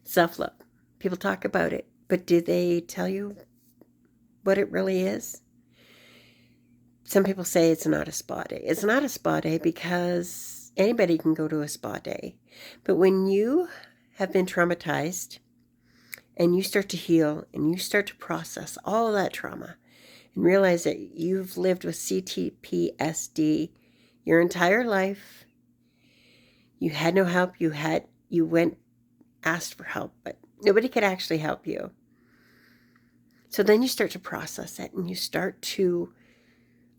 Self-love. People talk about it, but do they tell you what it really is? Some people say it's not a spa day. It's not a spa day because anybody can go to a spa day. But when you have been traumatized and you start to heal and you start to process all of that trauma and realize that you've lived with CTPSD your entire life, you had no help, you went, asked for help, but nobody could actually help you. So then you start to process it and you start to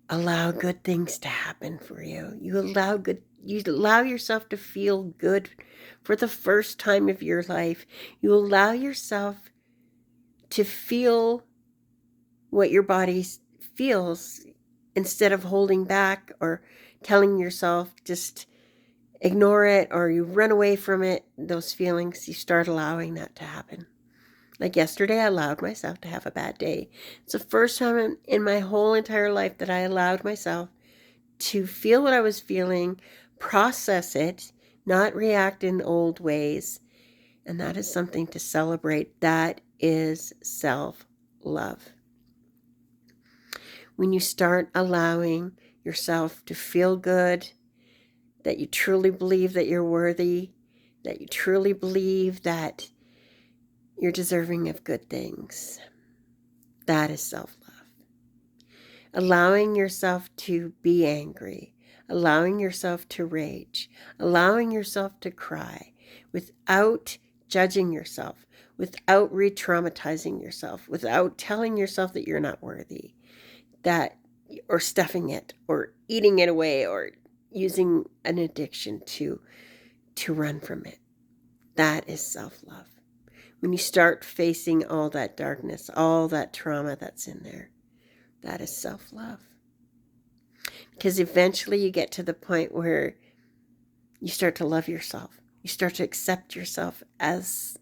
allow good things to happen for you. You allow yourself to feel good for the first time of your life. You allow yourself to feel what your body feels instead of holding back or telling yourself just ignore it or you run away from it. Those feelings, you start allowing that to happen. Like yesterday, I allowed myself to have a bad day. It's the first time in my whole entire life that I allowed myself to feel what I was feeling, process it, not react in old ways. And that is something to celebrate. That is self-love. When you start allowing yourself to feel good, that you truly believe that you're worthy, that you truly believe that you're deserving of good things. That is self-love. Allowing yourself to be angry, allowing yourself to rage, allowing yourself to cry without judging yourself, without re-traumatizing yourself, without telling yourself that you're not worthy, or stuffing it, or eating it away, or using an addiction to run from it. That is self-love. When you start facing all that darkness, all that trauma that's in there, that is self-love. Because eventually you get to the point where you start to love yourself. You start to accept yourself as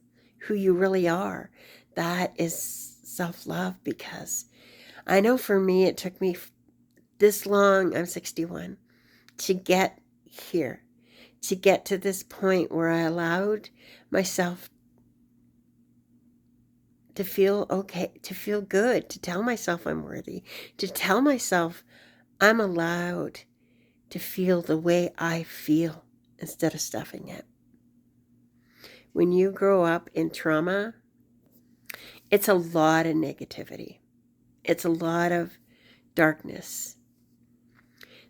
who you really are. That is self-love, because I know for me, it took me this long, I'm 61, to get here, to get to this point where I allowed myself to feel okay, to feel good, to tell myself I'm worthy, to tell myself I'm allowed to feel the way I feel instead of stuffing it. When you grow up in trauma, it's a lot of negativity. It's a lot of darkness.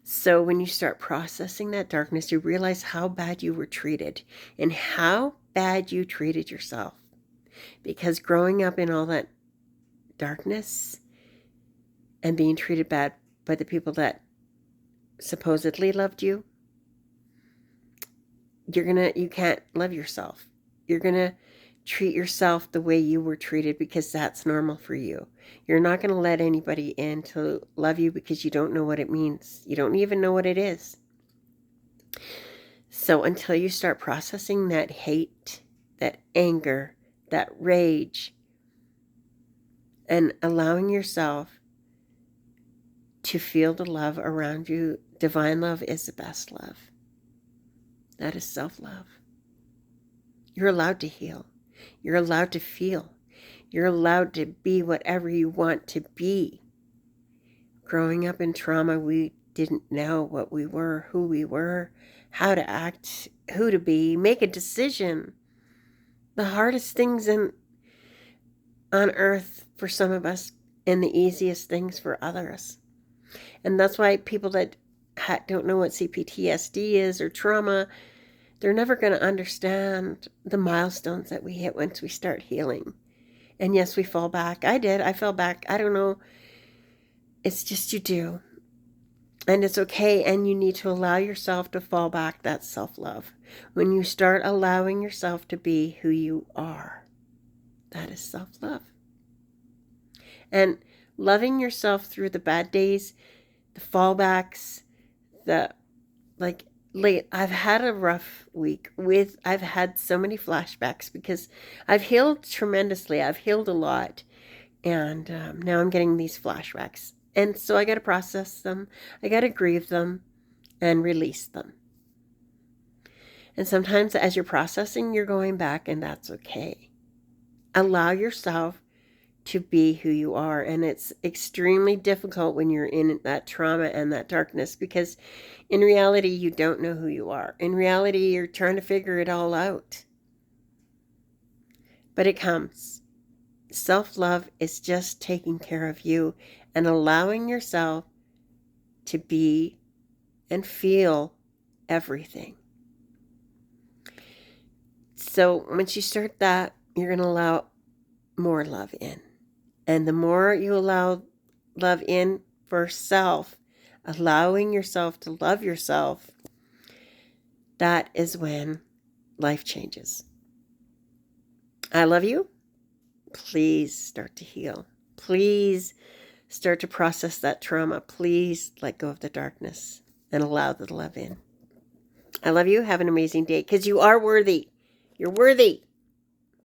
So when you start processing that darkness, you realize how bad you were treated and how bad you treated yourself. Because growing up in all that darkness and being treated bad by the people that supposedly loved you, you can't love yourself. You're gonna treat yourself the way you were treated because that's normal for you. You're not gonna let anybody in to love you because you don't know what it means. You don't even know what it is. So until you start processing that hate, that anger, that rage, and allowing yourself to feel the love around you, divine love is the best love. That is self-love. You're allowed to heal. You're allowed to feel. You're allowed to be whatever you want to be. Growing up in trauma, we didn't know what we were, who we were, how to act, who to be, make a decision. The hardest things on earth for some of us, and the easiest things for others. And that's why people that don't know what CPTSD is or trauma, they're never going to understand the milestones that we hit once we start healing. And yes, we fall back. I did. I fell back. I don't know. It's just you do. And it's okay. And you need to allow yourself to fall back. That's self-love. When you start allowing yourself to be who you are, that is self-love. And loving yourself through the bad days, the fallbacks, I've had a rough week I've had so many flashbacks because I've healed tremendously. I've healed a lot. And now I'm getting these flashbacks. And so I got to process them. I got to grieve them and release them. And sometimes as you're processing, you're going back, and that's okay. Allow yourself to be who you are. And it's extremely difficult when you're in that trauma and that darkness, because in reality, you don't know who you are. In reality, you're trying to figure it all out. But it comes. Self-love is just taking care of you and allowing yourself to be and feel everything. So once you start that, you're going to allow more love in. And the more you allow love in for self, allowing yourself to love yourself, that is when life changes. I love you. Please start to heal. Please start to process that trauma. Please let go of the darkness and allow the love in. I love you. Have an amazing day, because you are worthy. You're worthy.